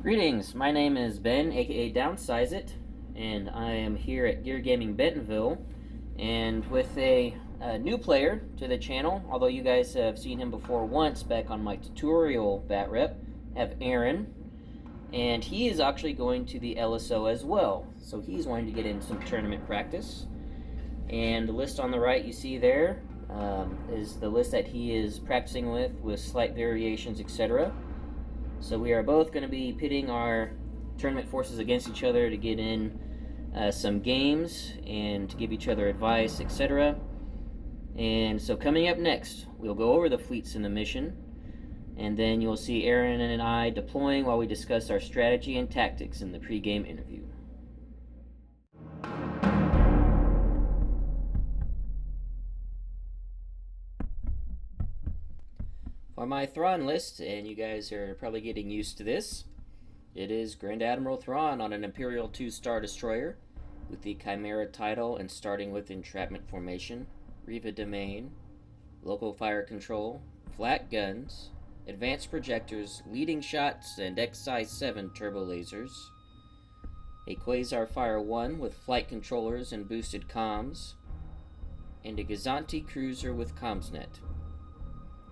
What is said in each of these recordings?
Greetings, my name is Ben, aka Downsize It, and I am here at Gear Gaming Bentonville, and with a new player to the channel, although you guys have seen him before once back on my tutorial Batrep, have Aaron, and he is actually going to the LSO as well, so he's wanting to get in some tournament practice. And the list on the right you see there is the list that he is practicing with slight variations, etc. So we are both going to be pitting our tournament forces against each other to get in some games and to give each other advice, etc. And so coming up next, we'll go over the fleets in the mission, and then you'll see Aaron and I deploying while we discuss our strategy and tactics in the pre-game interview. For my Thrawn list, and you guys are probably getting used to this, it is Grand Admiral Thrawn on an Imperial 2-star destroyer with the Chimera title and starting with entrapment formation, Riva domain, local fire control, flat guns, advanced projectors, leading shots, and XI-7 turbo lasers, a Quasar Fire 1 with flight controllers and boosted comms, and a Gazanti cruiser with CommsNet.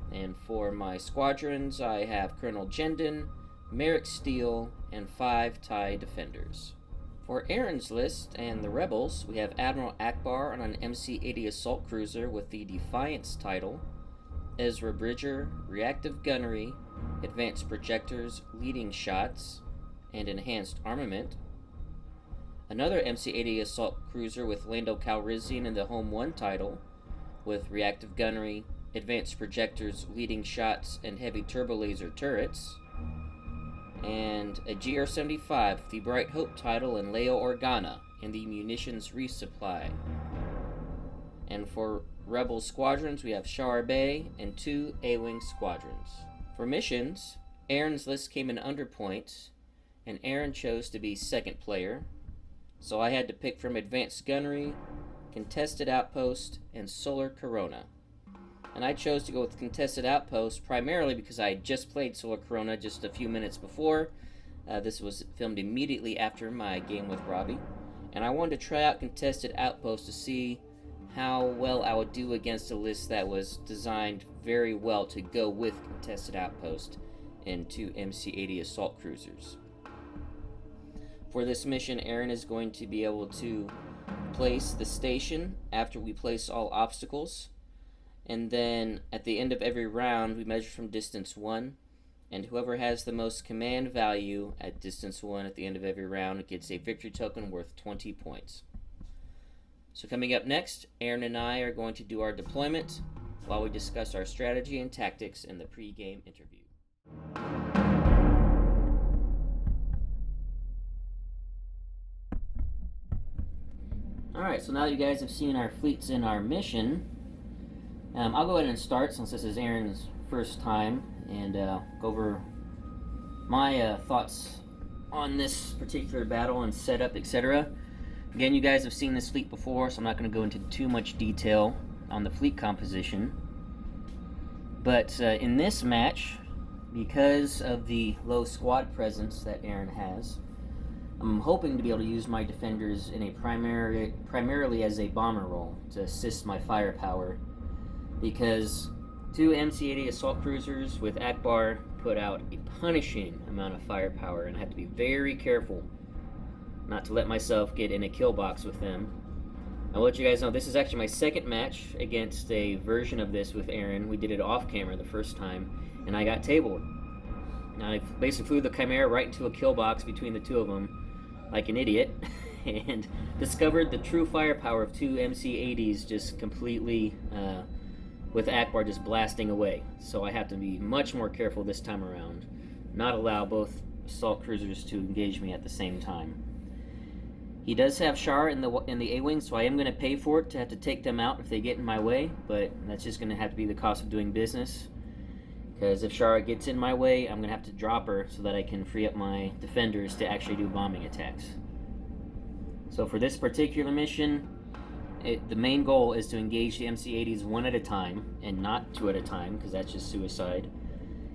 And for my squadrons, I have Colonel Jendon, Merrick Steele, and 5 TIE Defenders. For Aaron's list and the Rebels, we have Admiral Ackbar on an MC-80 assault cruiser with the Defiance title, Ezra Bridger, reactive gunnery, advanced projectors, leading shots, and enhanced armament. Another MC-80 assault cruiser with Lando Calrissian in the Home 1 title, with reactive gunnery, advanced projectors, leading shots, and heavy turbo laser turrets. And a GR-75 with the Bright Hope title and Leo Organa in the munitions resupply. And for Rebel squadrons, we have Shara Bay and 2 A-Wing squadrons. For missions, Aaron's list came in under points, and Aaron chose to be second player, so I had to pick from advanced gunnery, contested outpost, and solar corona. And I chose to go with Contested Outpost primarily because I had just played Solar Corona just a few minutes before. This was filmed immediately after my game with Robbie. And I wanted to try out Contested Outpost to see how well I would do against a list that was designed very well to go with Contested Outpost and 2 MC-80 assault cruisers. For this mission, Aaron is going to be able to place the station after we place all obstacles. And then at the end of every round, we measure from distance 1, and whoever has the most command value at distance 1 at the end of every round gets a victory token worth 20 points. So coming up next, Aaron and I are going to do our deployment while we discuss our strategy and tactics in the pre-game interview. Alright, so now that you guys have seen our fleets in our mission, I'll go ahead and start since this is Aaron's first time and go over my thoughts on this particular battle and setup, etc. Again, you guys have seen this fleet before, so I'm not going to go into too much detail on the fleet composition. But in this match, because of the low squad presence that Aaron has, I'm hoping to be able to use my defenders in a primarily as a bomber role to assist my firepower, because 2 MC-80 assault cruisers with Ackbar put out a punishing amount of firepower, and I have to be very careful not to let myself get in a kill box with them. I'll let you guys know this is actually my second match against a version of this with Aaron. We did it off camera the first time, and I got tabled. Now I basically flew the Chimera right into a kill box between the 2 of them like an idiot, and discovered the true firepower of 2 MC-80s just completely with Ackbar just blasting away. So I have to be much more careful this time around, not allow both assault cruisers to engage me at the same time. He does have Shara in the A-Wing, so I am going to pay for it to have to take them out if they get in my way, but that's just going to have to be the cost of doing business, because if Shara gets in my way, I'm going to have to drop her so that I can free up my defenders to actually do bombing attacks. So for this particular mission, the main goal is to engage the MC-80s 1 at a time, and not 2 at a time, because that's just suicide.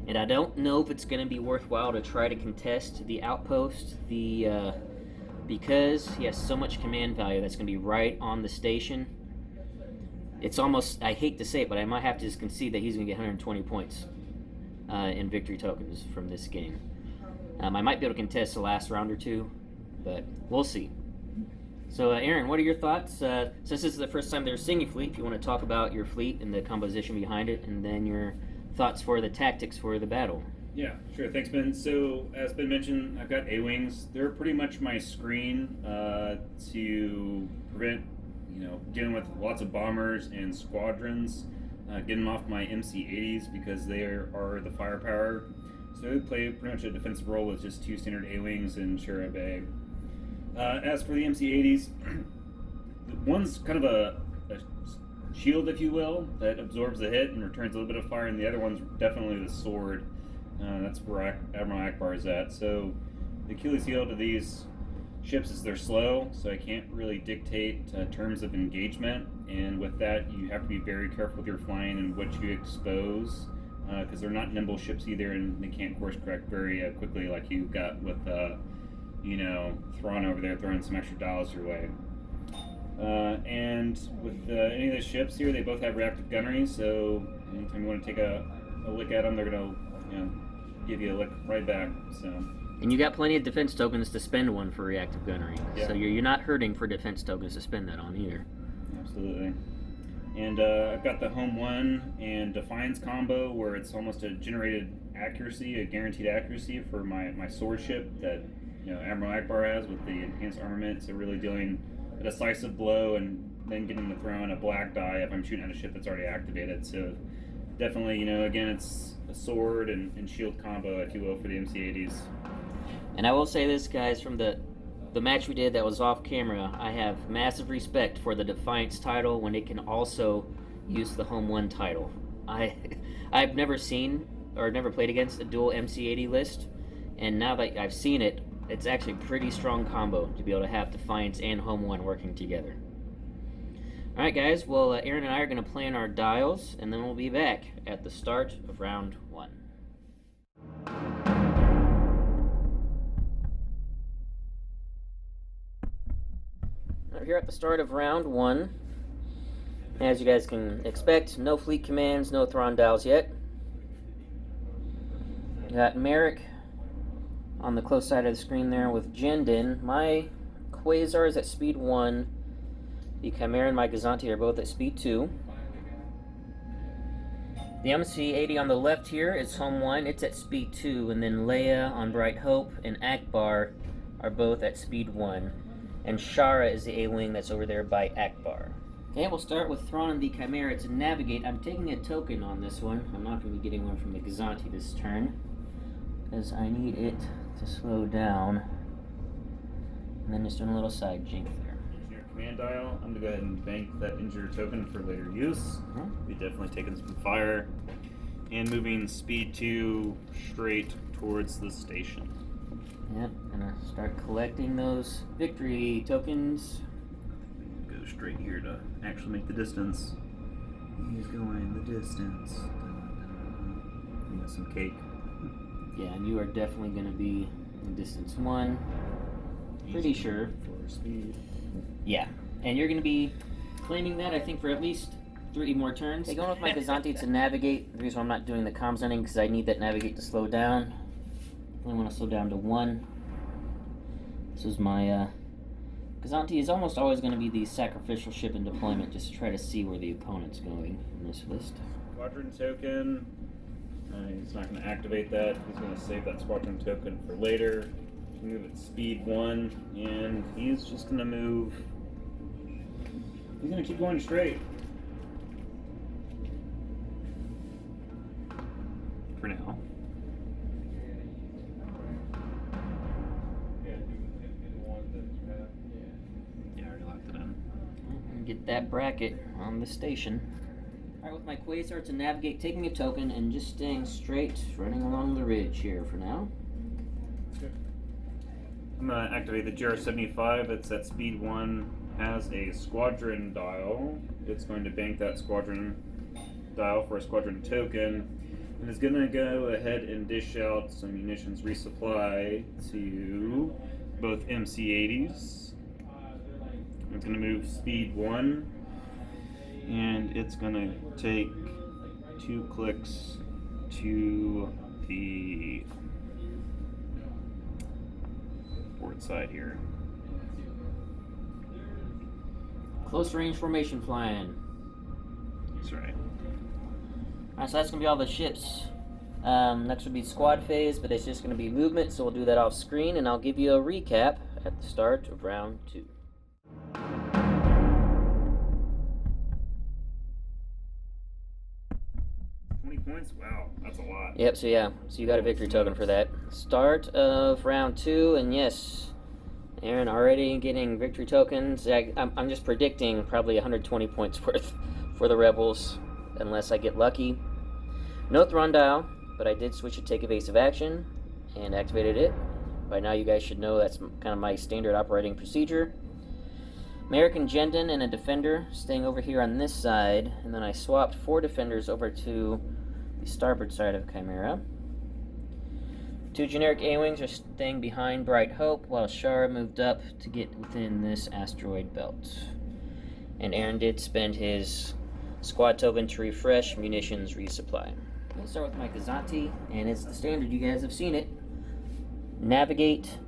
And I don't know if it's going to be worthwhile to try to contest the outpost, because he has so much command value that's going to be right on the station. It's almost, I hate to say it, but I might have to just concede that he's going to get 120 points in victory tokens from this game. I might be able to contest the last round or two, but we'll see. So, Aaron, what are your thoughts? Since this is the first time they're seeing your fleet, if you want to talk about your fleet and the composition behind it, and then your thoughts for the tactics for the battle. Yeah, sure. Thanks, Ben. So, as Ben mentioned, I've got A-Wings. They're pretty much my screen to prevent, dealing with lots of bombers and squadrons, getting off my MC-80s because they are the firepower. So they play pretty much a defensive role with just 2 standard A-Wings and Shira Bay. As for the MC-80s, one's kind of a shield, if you will, that absorbs the hit and returns a little bit of fire, and the other one's definitely the sword. That's where Admiral Ackbar is at. So the Achilles heel to these ships is they're slow, so I can't really dictate terms of engagement, and with that you have to be very careful with your flying and what you expose, because they're not nimble ships either, and they can't course correct very quickly like you got with Thrawn over there throwing some extra dials your way. And with any of the ships here, they both have reactive gunnery, so anytime you want to take a lick at them, they're going to give you a lick right back. So. And you got plenty of defense tokens to spend one for reactive gunnery, yeah. So you're not hurting for defense tokens to spend that on either. Absolutely. And I've got the Home 1 and Defiance combo where it's almost a generated accuracy, a guaranteed accuracy for my sword ship that Admiral Ackbar has with the enhanced armament, so really dealing a decisive blow and then getting to throw in a black die if I'm shooting at a ship that's already activated. So definitely, again, it's a sword and shield combo, if you will, for the MC-80s. And I will say this, guys, from the match we did that was off camera, I have massive respect for the Defiance title when it can also use the Home 1 title. I've never seen or never played against a dual MC-80 list, and now that I've seen it, it's actually a pretty strong combo to be able to have Defiance and Home 1 working together. Alright guys, well Aaron and I are going to plan our dials, and then we'll be back at the start of round 1. Here at the start of round 1, as you guys can expect, no fleet commands, no Thrawn dials yet. Got Merrick on the close side of the screen there with Jendon. My Quasar is at speed 1. The Chimera and my Gazanti are both at speed 2. The MC-80 on the left here is Home 1. It's at speed 2. And then Leia on Bright Hope and Ackbar are both at speed 1. And Shara is the A-Wing that's over there by Ackbar. Okay, we'll start with Thrawn and the Chimera to navigate. I'm taking a token on this one. I'm not going to be getting one from the Gazanti this turn, because I need it to slow down. And then just doing a little side jink there. Engineer command dial. I'm going to go ahead and bank that engineer token for later use. Be definitely taking some fire. And moving speed 2 straight towards the station. Yep, gonna start collecting those victory tokens. Go straight here to actually make the distance. He's going the distance. We got some cake. Yeah, and you are definitely gonna be in distance 1. Pretty sure. For speed. Yeah, and you're gonna be claiming that, I think, for at least 3 more turns. Hey, going with my Gazanti to navigate. The reason why I'm not doing the comms ending because I need that navigate to slow down. I want to slow down to 1. This is my Gazanti is almost always going to be the sacrificial ship in deployment, just to try to see where the opponent's going in this list. Squadron token. He's not going to activate that. He's going to save that squadron token for later. Move at speed 1, and he's just going to move. He's going to keep going straight. For now. Get that bracket on the station. Alright, with my Quasar to navigate, taking a token and just staying straight, running along the ridge here for now. Okay. I'm going to activate the GR75. It's at speed 1, has a squadron dial. It's going to bank that squadron dial for a squadron token. And it's going to go ahead and dish out some munitions resupply to both MC-80s. It's going to move speed 1, and it's going to take 2 clicks to the port side here. Close range formation flying. That's right. Alright, so that's going to be all the ships. Next would be squad phase, but it's just going to be movement, so we'll do that off screen, and I'll give you a recap at the start of round 2. Points? Wow, that's a lot. Yep, so you got a victory token for that. Start of round 2, and yes, Aaron already getting victory tokens. I'm just predicting probably 120 points worth for the Rebels, unless I get lucky. No Thrawn dial, but I did switch to take evasive action and activated it. By now you guys should know that's kind of my standard operating procedure. American Jendon and a defender staying over here on this side, and then I swapped 4 defenders over to the starboard side of Chimera. 2 generic A-Wings are staying behind Bright Hope, while Shara moved up to get within this asteroid belt. And Aaron did spend his squad token to refresh munitions resupply. Let's start with my Gazanti, and it's the standard, you guys have seen it. Navigate,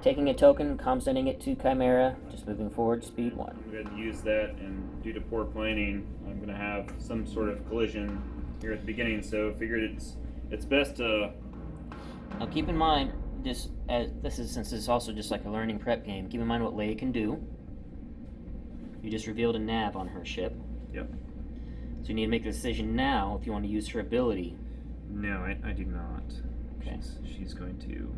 taking a token, comm sending it to Chimera, just moving forward, speed 1. I'm going to use that, and due to poor planning, I'm going to have some sort of collision here at the beginning, so figured it's best to... Now keep in mind, since this is also just like a learning prep game, keep in mind what Leia can do. You just revealed a nav on her ship. Yep. So you need to make a decision now if you want to use her ability. No, I do not. Okay. She's going to...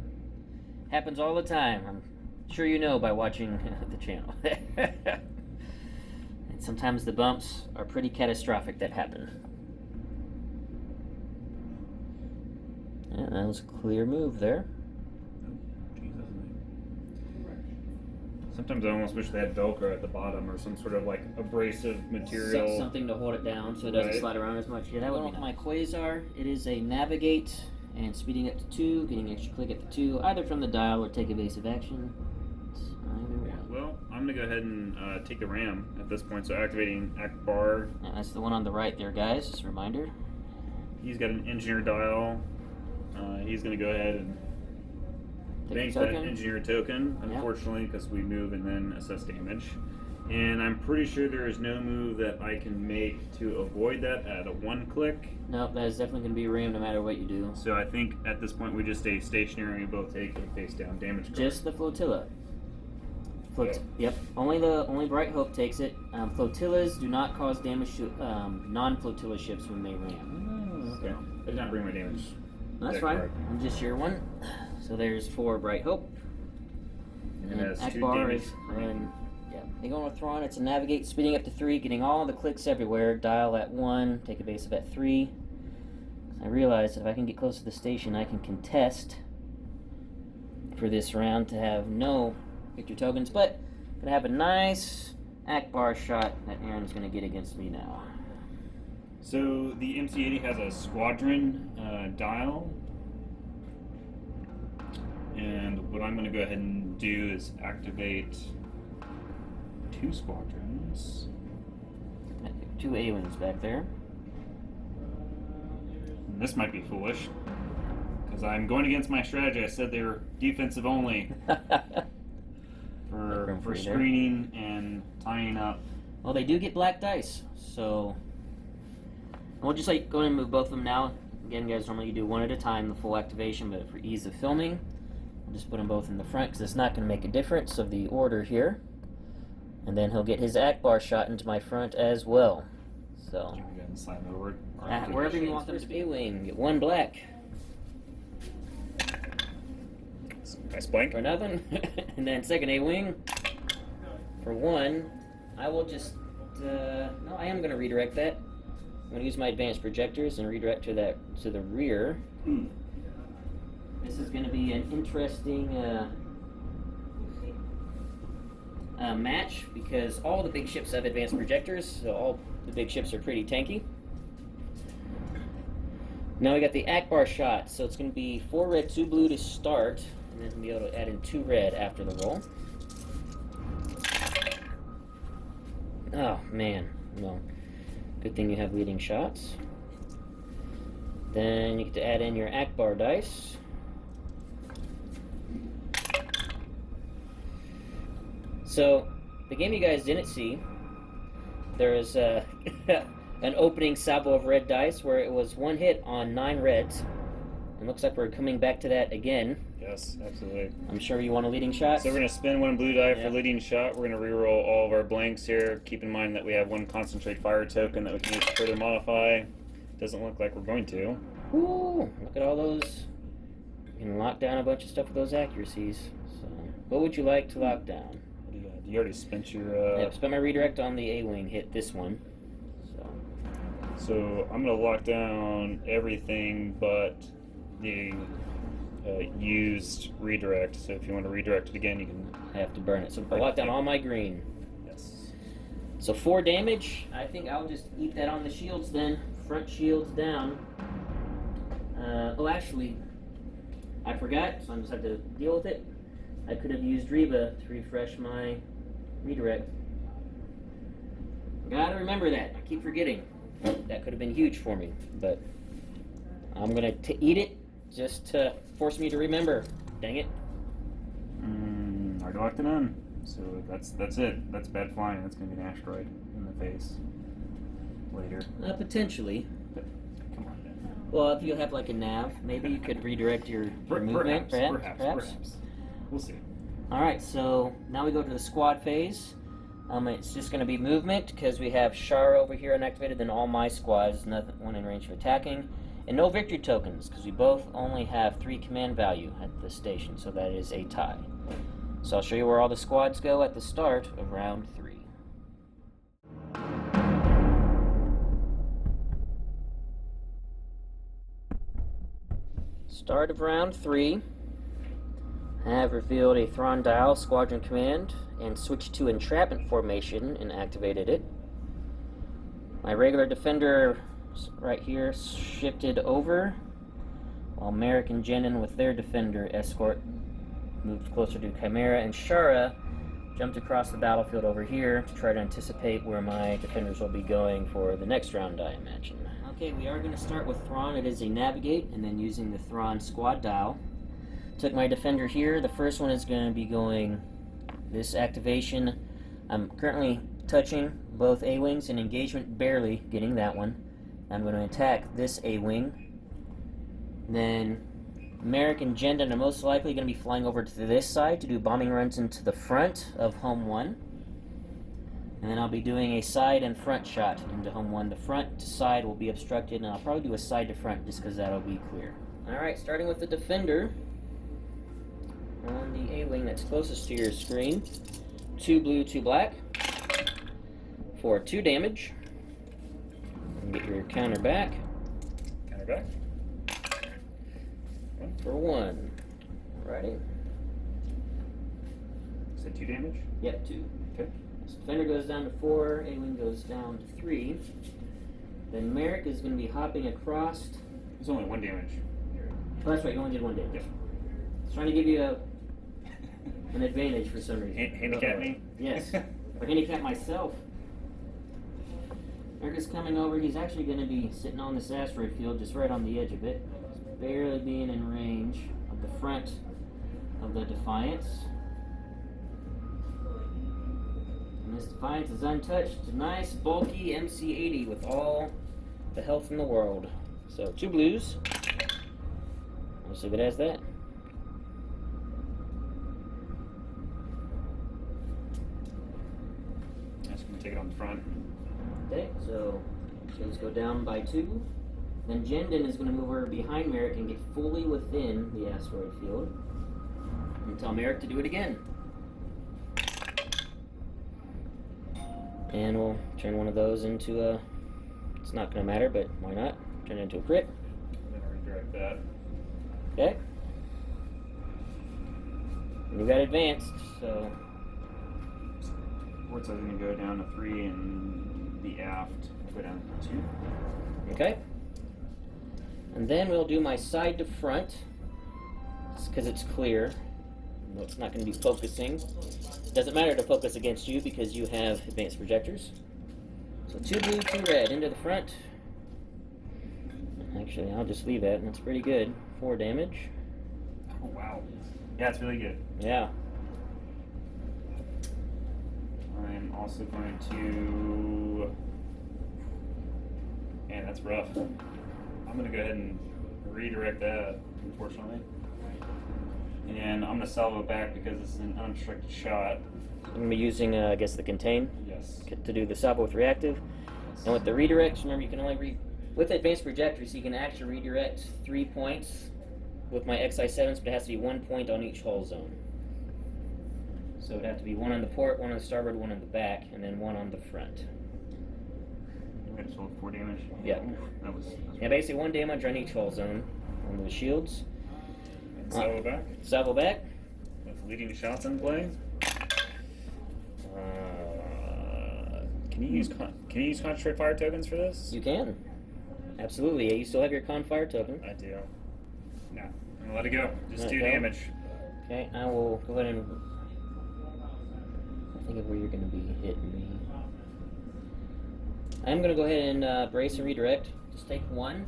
Happens all the time. I'm sure you know by watching the channel. And sometimes the bumps are pretty catastrophic that happen. Yeah, that was a clear move there. Sometimes I almost wish they had Velcro at the bottom or some sort of like abrasive material. Something to hold it down so it doesn't slide around as much. Yeah, that would be nice. My Quasar, it is a navigate and speeding up to 2, getting extra click at the 2, either from the dial or take evasive action. Well, I'm going to go ahead and take the ram at this point, so activating Ackbar. Yeah, that's the one on the right there, guys, just a reminder. He's got an engineer dial. He's going to go ahead and bank that engineer token, unfortunately, because we move and then assess damage. And I'm pretty sure there is no move that I can make to avoid that at a 1 click. Nope, that is definitely going to be a ram no matter what you do. So I think at this point we just stay stationary and we both take a face down damage card. Just the flotilla. Yep, only Bright Hope takes it. Flotillas do not cause damage to non-flotilla ships when they ram. Okay, I did not bring my damage. That's fine. I'm just your one. So there's 4 Bright Hope. And that's 2 Ackbar damage. And yeah, they go with Thrawn. It's a navigate, speeding up to 3, getting all the clicks everywhere. Dial at 1, take evasive at 3. I realized that if I can get close to the station, I can contest for this round to have no victory tokens, but gonna have a nice Ackbar shot that Aaron's gonna get against me now. So the MC-80 has a squadron dial, and what I'm going to go ahead and do is activate 2 squadrons. 2 A-Wings back there. And this might be foolish, because I'm going against my strategy. I said they were defensive only for screening and tying up. Well, they do get black dice, so we'll just go ahead and move both of them now. Again, guys, normally you do 1 at a time, the full activation, but for ease of filming, we'll just put them both in the front because it's not going to make a difference of the order here. And then he'll get his Ackbar shot into my front as well. So, you can go ahead and slide over. Wherever you want them to be. A-Wing, get 1 black. Nice blank. For nothing. And then second A-Wing for 1. I will just, no, I am going to redirect that. I'm going to use my advanced projectors and redirect to the rear. This is going to be an interesting match because all the big ships have advanced projectors, so all the big ships are pretty tanky. Now we got the Ackbar shot, so it's going to be 4 red, 2 blue to start, and then we'll be able to add in 2 red after the roll. Oh, man. Well, good thing you have leading shots. Then you get to add in your Ackbar dice. So, the game you guys didn't see, there was an opening salvo of red dice where it was 1 hit on 9 reds. It looks like we're coming back to that again. Yes, absolutely. I'm sure you want a leading shot. So we're going to spin 1 blue die for leading shot. We're going to reroll all of our blanks here. Keep in mind that we have 1 concentrate fire token that we can use to further modify. Doesn't look like we're going to. Ooh, look at all those. You can lock down a bunch of stuff with those accuracies. So, what would you like to lock down? What do you got? You already spent your... Yep, spent my redirect on the A-wing, hit this one. So I'm going to lock down everything but the used redirect. So if you want to redirect it again, you can... I have to burn it. So I lock down all my green. Yes. So 4 damage. I think I'll just eat that on the shields then. Front shields down. Oh, actually, I forgot, so I just have to deal with it. I could have used Reba to refresh my redirect. Gotta remember that. I keep forgetting. That could have been huge for me, but I'm gonna eat it just to force me to remember. Dang it. Already locked it in. So that's it. That's bad flying. That's gonna be an asteroid in the face later. Potentially. But, come on, man. Well, if you have like a nav, maybe you could redirect your movement. Perhaps. We'll see. Alright, so now we go to the squad phase. It's just going to be movement because we have Shara over here unactivated, then all my squads, one in range of attacking, and no victory tokens because we both only have 3 command value at the station, so that is a tie. So I'll show you where all the squads go at the start of round 3. Start of round 3. I have revealed a Thrawn dial squadron command and switched to entrapment formation and activated it. My regular defender right here shifted over, while Merrick and Jenin with their defender escort moved closer to Chimera, and Shara jumped across the battlefield over here to try to anticipate where my defenders will be going for the next round, I imagine. Okay, we are going to start with Thrawn. It is a navigate, and then using the Thrawn squad dial. Took my defender here. The first one is going to be going this activation. I'm currently touching both A-wings in engagement, barely getting that one. I'm going to attack this A-wing. Then Merrick and Jendon are most likely going to be flying over to this side to do bombing runs into the front of Home 1. And then I'll be doing a side and front shot into Home 1. The front to side will be obstructed, and I'll probably do a side to front just because that'll be clear. Alright, starting with the defender. On the A-wing that's closest to your screen. 2 blue, 2 black. For 2 damage. And get your counter back. Counter back. 1 for 1. Alrighty. Said 2 damage? Yep, 2. Okay. So defender goes down to 4, A-wing goes down to 3. Then Merrick is going to be hopping across. It's only 1 damage. Oh, that's right, you only did 1 damage. Yep. I was trying to give you an advantage for some reason. Handicap me? Yes. Or handicap myself. Merrick is coming over. He's actually going to be sitting on this asteroid field just right on the edge of it. Just barely being in range of the front of the Defiance. And this Defiance is untouched. It's a nice, bulky MC-80 with all the health in the world. So, 2 blues. Let's see if it has that. That's going to take it on the front. Okay, so things go down by 2. Then Jendon is going to move over behind Merrick and get fully within the asteroid field. And tell Merrick to do it again. And we'll turn one of those into a... It's not going to matter, but why not? Turn it into a crit. I'm going to redirect that. Okay. And you got advanced, so... Port's going to go down to 3 and the aft go down to 2. Okay. And then we'll do my side to front, because it's clear. No, it's not going to be focusing. It doesn't matter to focus against you because you have advanced projectors. So 2 blue, 2 red into the front. Actually, I'll just leave that, and that's pretty good. 4 damage. Oh, wow. Yeah, it's really good. Yeah. I'm also going to... Man, that's rough. I'm going to go ahead and redirect that, unfortunately. And I'm going to salvo back because this is an unobstructed shot. I'm going to be using, I guess, the contain. Yes. To do the salvo with reactive. Yes. And with the redirects, remember you can only with advanced projectors, you can actually redirect 3 points with my XI7s, but it has to be 1 point on each hull zone. So it'd have to be 1 on the port, 1 on the starboard, 1 on the back, and then 1 on the front. Okay, so 4 damage? Yeah. Oof, that was Yeah, basically 1 damage on each hull zone on the shields. And salvo back? Salvo back. With leading shots in play. Can you use concentrate fire tokens for this? You can. Absolutely. Yeah, you still have your con fire token. I do. No. I'm gonna let it go. Just Let 2 it go. damage. Okay, I will go ahead and think of where you're going to be hitting me. I'm going to go ahead and brace and redirect. Just take 1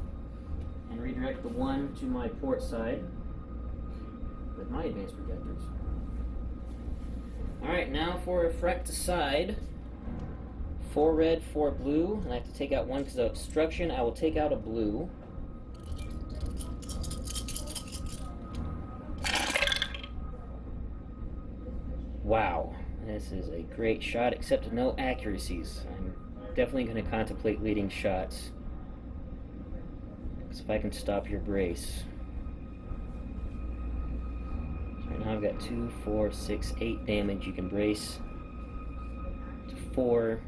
and redirect the 1 to my port side with my advanced projectors. Alright, now for a front to side. 4 red, 4 blue, and I have to take out 1 because of obstruction. I will take out a blue. Wow, this is a great shot, except no accuracies. I'm definitely going to contemplate leading shots. Because if I can stop your brace. So right now I've got 2, 4, 6, 8 damage. You can brace to 4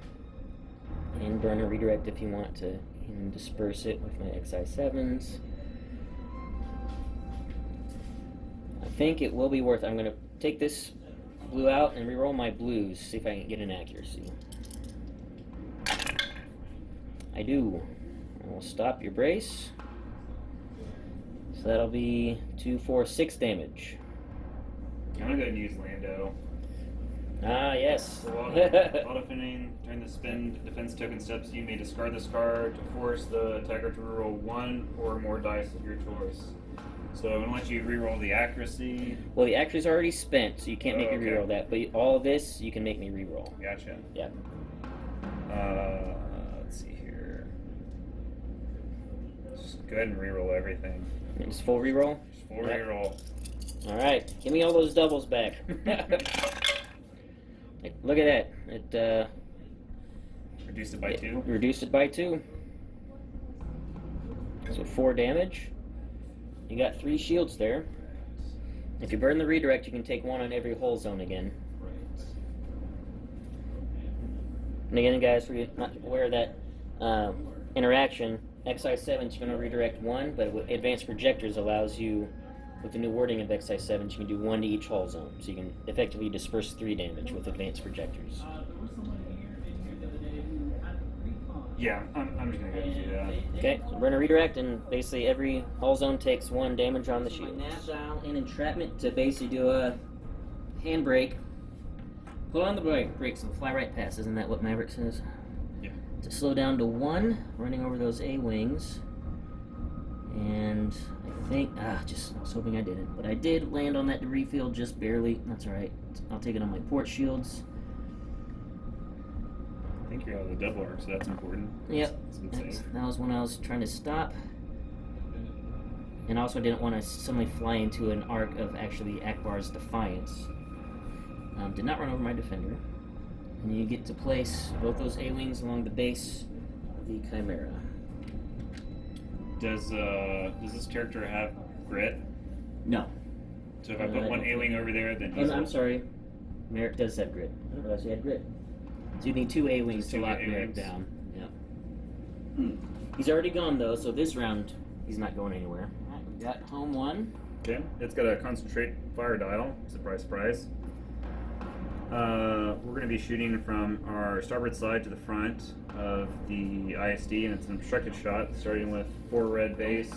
and burn or redirect if you want to, and disperse it with my XI7s. I think it will be worth it. I'm going to take this blue out and reroll my blues, see if I can get an accuracy. I do. I will stop your brace. So that'll be 2, 4, 6 damage. I'm gonna go ahead and use Lando. Ah, yes. Auto-finning during the spin defense token steps, you may discard this card to force the attacker to reroll 1 or more dice of your choice. So I'm gonna let you reroll the accuracy. Well, the accuracy's already spent, so you can't make me okay. reroll that. But all of this, you can make me reroll. Gotcha. Yeah. Let's see here. Just go ahead and reroll everything. Just full reroll? Just full reroll. Alright, give me all those doubles back. Look at that. It Reduced it by 2. reduced it by 2. So 4 damage. You got 3 shields there. If you burn the redirect, you can take 1 on every hull zone again. Right. And again, guys, for you not aware of that interaction, XI7's you're going to redirect 1, but with advanced projectors allows you, with the new wording of XI7, you can do 1 to each hull zone. So you can effectively disperse 3 damage with advanced projectors. Yeah, I'm just gonna go ahead and do that. Okay, so burn a redirect, and basically every hull zone takes 1 damage on the shield. Nav dial and entrapment to basically do a handbrake. Pull on the brakes and fly right past. Isn't that what Maverick says? Yeah. To slow down to 1, running over those A-wings. And I think, I was hoping I didn't, but I did land on that debris field just barely. That's alright. I'll take it on my port shields. I think you're out of the double arc, so that's important. Yep. That's That was when I was trying to stop. And also didn't want to suddenly fly into an arc of actually Ackbar's Defiance. Did not run over my defender. And you get to place both those A-wings along the base of the Chimera. Does this character have grit? No. So if I put 1 A-wing over there, then he's... I'm sorry. Merrick does have grit. I didn't realize he had grit. So you need 2 A-wings to lock Merrick down. Yeah. He's already gone though, so this round he's not going anywhere. Alright, we got home 1. Okay, it's got a concentrate fire dial. Surprise, surprise. We're going to be shooting from our starboard side to the front. of the ISD, and it's an obstructed shot, starting with 4 red base,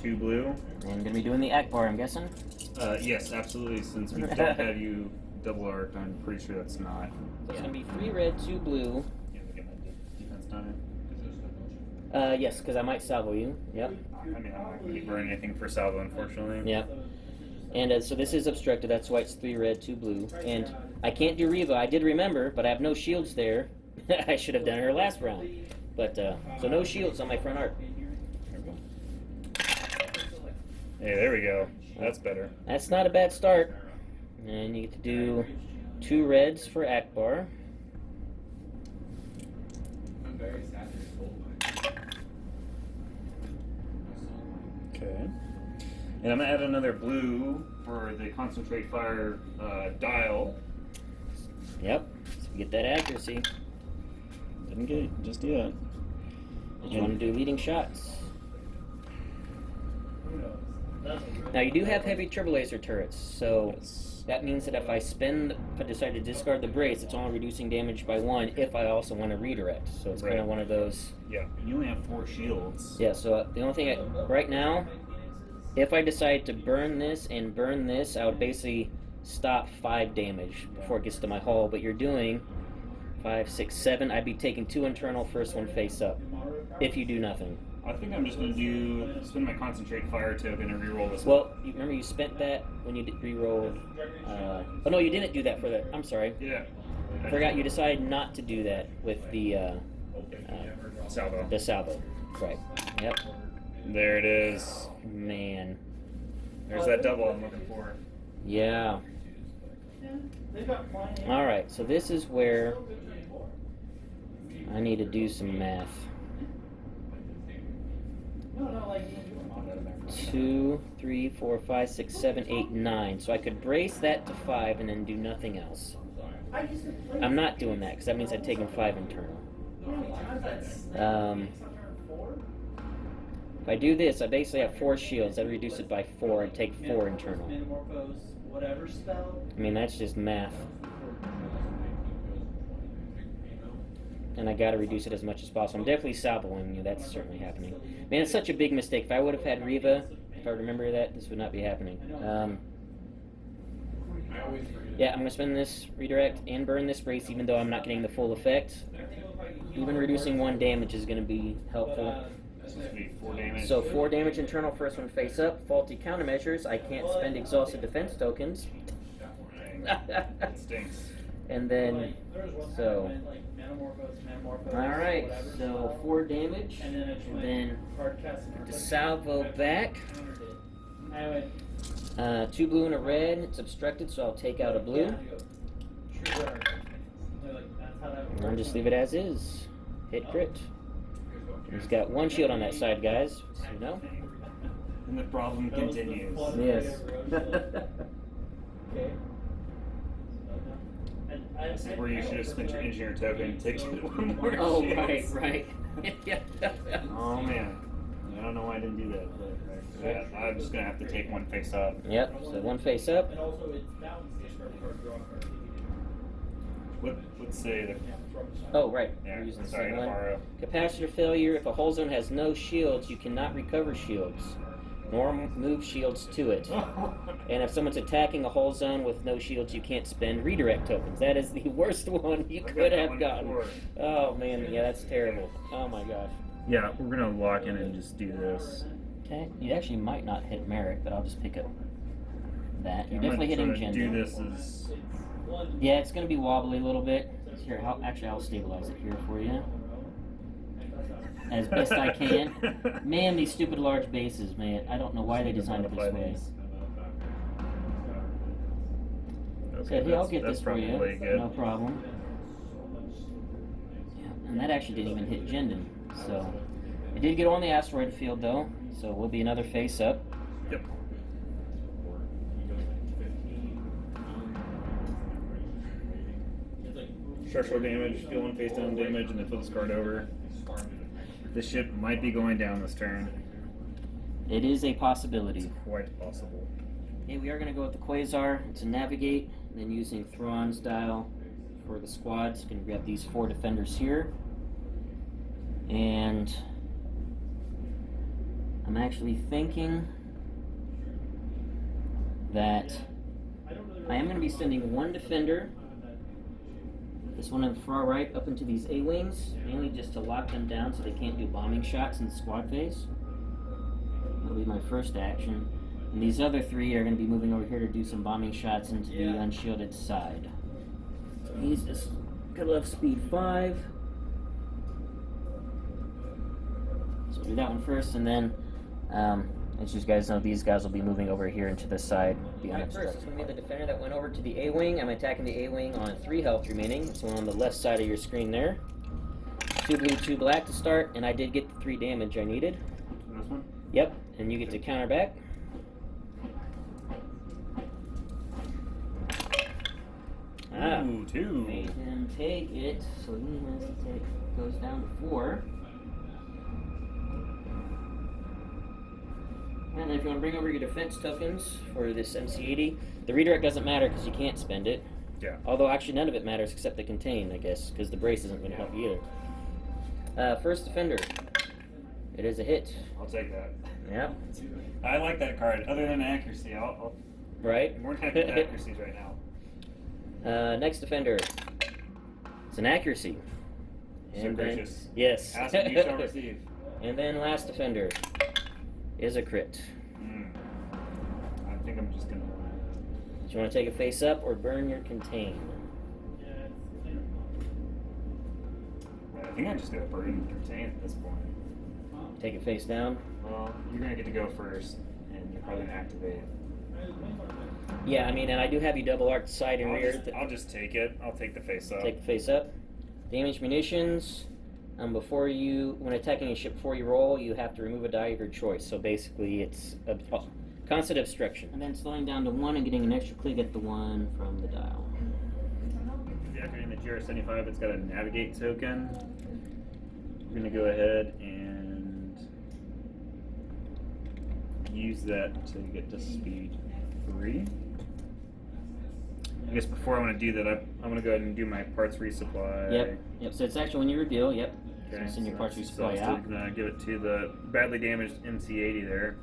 2 blue. And gonna be doing the Ackbar, I'm guessing? Yes, absolutely. Since we don't have you double arc, I'm pretty sure that's not. So it's gonna be 3 red, 2 blue. Yeah, look at my defense time. Yes, because I might salvo you. Yep. I mean, I'm not going to be burning anything for salvo, unfortunately. Yep. And so this is obstructed, that's why it's 3 red, 2 blue. And I can't do Reva, I did remember, but I have no shields there. I should have done her last round. But, so no shields on my front arc. Hey, there we go. That's better. That's not a bad start. And you get to do 2 reds for Ackbar. Okay. And I'm going to add another blue for the concentrate fire dial. Yep. So we get that accuracy. Didn't get it just yet. You want to do leading shots. Now you do have heavy turbo laser turrets, so that means that if I decide to discard the brace, it's only reducing damage by 1 if I also want to redirect. So it's kind of one of those. Yeah, you only have 4 shields. Yeah, so the only thing right now, if I decide to burn this and burn this, I would basically stop 5 damage before it gets to my hull. But you're doing 5, 6, 7. I'd be taking 2 internal, first one face up. If you do nothing. I think I'm just going to spend my concentrate fire token and reroll this. Well, remember you spent that when you did reroll. Oh no, you didn't do that for the. I'm sorry. Yeah. I forgot you decided not to do that with the salvo. The salvo. Right. Yep. There it is. Man. There's that double I'm looking for. Yeah. All right. So this is where I need to do some math. 2, 3, 4, 5, 6, 7, 8, 9. So I could brace that to 5 and then do nothing else. I'm not doing that because that means I've taken 5 internal. If I do this, I basically have 4 shields. I'd reduce it by 4 and take 4 internal. I mean, that's just math. And I gotta reduce it as much as possible. I'm definitely salvoing you, that's certainly happening. Man, it's such a big mistake. If I would have had Reva, if I remember that, this would not be happening. Yeah, I'm gonna spend this redirect and burn this brace even though I'm not getting the full effect. Even reducing 1 damage is gonna be helpful. So 4 damage internal, first one face up. Faulty countermeasures, I can't spend exhausted defense tokens. That stinks. And then, so, alright, so 4 damage, and then the salvo back, 2 blue and a red, it's obstructed, so I'll take out a blue, and I'll just leave it as is, hit crit. He's got 1 shield on that side, guys, so you know. And the problem continues. Yes. This is where you should have spent your engineer token to get 1 more Oh, shields. right. Oh man, I don't know why I didn't do that, but yeah, I'm just gonna have to take 1 face up. Yep, so 1 face up. Let's say the. Oh, right. Yeah, We're using the sorry same to one. borrow. Capacitor failure. If a hull zone has no shields, you cannot recover shields, nor move shields to it. And if someone's attacking a hull zone with no shields, you can't spend redirect tokens. That is the worst one you could have gotten. Before. Oh man, yeah, that's terrible. Oh my gosh. Yeah, we're gonna lock in and just do this. Okay, you actually might not hit Merrick, but I'll just pick up that. You're I'm definitely hitting gonna do Gender. this as. Yeah, it's going to be wobbly a little bit. Here, I'll stabilize it here for you. As best I can. Man, these stupid large bases, man. I don't know why they designed it this way. Okay, So, yeah, I'll get that's this for you. probably good. No problem. Yeah, and that actually didn't even hit Jendon. So, it did get on the asteroid field, though. So, we'll be another face up. Yep. Structural damage, deal 1 face down damage, and then flip this card over. This ship might be going down this turn. It is a possibility. Quite possible. Okay, we are going to go with the Quasar. It's a navigate, and then using Thrawn's dial for the squads. Going to grab these 4 defenders here. And I'm actually thinking that I am going to be sending one defender, this one on the far right, up into these A-wings, mainly just to lock them down so they can't do bombing shots in the squad phase. That'll be my first action. And these other three are going to be moving over here to do some bombing shots into the unshielded side. So he's just going to have speed 5. So we'll do that one first, and then, as you guys know, these guys will be moving over here into the side beyond obstruction. First, it's going to be the defender that went over to the A-wing. I'm attacking the A-wing on 3 health remaining. It's one on the left side of your screen there. 2 blue, 2 black to start, and I did get the 3 damage I needed. This one? Yep, and you get to counter back. Ooh, 2. Made him take it, so he has to take, goes down to 4. And if you want to bring over your defense tokens for this MC-80, the redirect doesn't matter because you can't spend it. Yeah. Although actually none of it matters except the contain, I guess, because the brace isn't going to help you either. First defender. It is a hit. I'll take that. Yep. I like that card. Other than accuracy, I'll Right? more happy with accuracies right now. Next defender. It's an accuracy. So gracious. Yes. Ask and you shall receive. And then last defender is a crit. I think I'm just gonna. Do you want to take a face up or burn your contain? I think I'm just gonna burn and contain at this point. Take it face down. Well, you're gonna get to go first, and you're probably gonna activate it. Yeah, I mean, and I do have you double arced side and rear. I'll just take it. I'll take the face up. Take the face up. Damage munitions. Before you, when attacking a ship before you roll, you have to remove a die of your choice. So basically, it's a constant obstruction. And then slowing down to 1 and getting an extra click at the 1 from the dial. Deactivating the GR75, it's got a navigate token. We're gonna go ahead and use that to get to speed 3. I guess before I want to do that, I'm going to go ahead and do my parts resupply. Yep. So it's actually when you reveal, Okay. So send your parts resupply So I'm out. still going to give it to the badly damaged MC-80 there.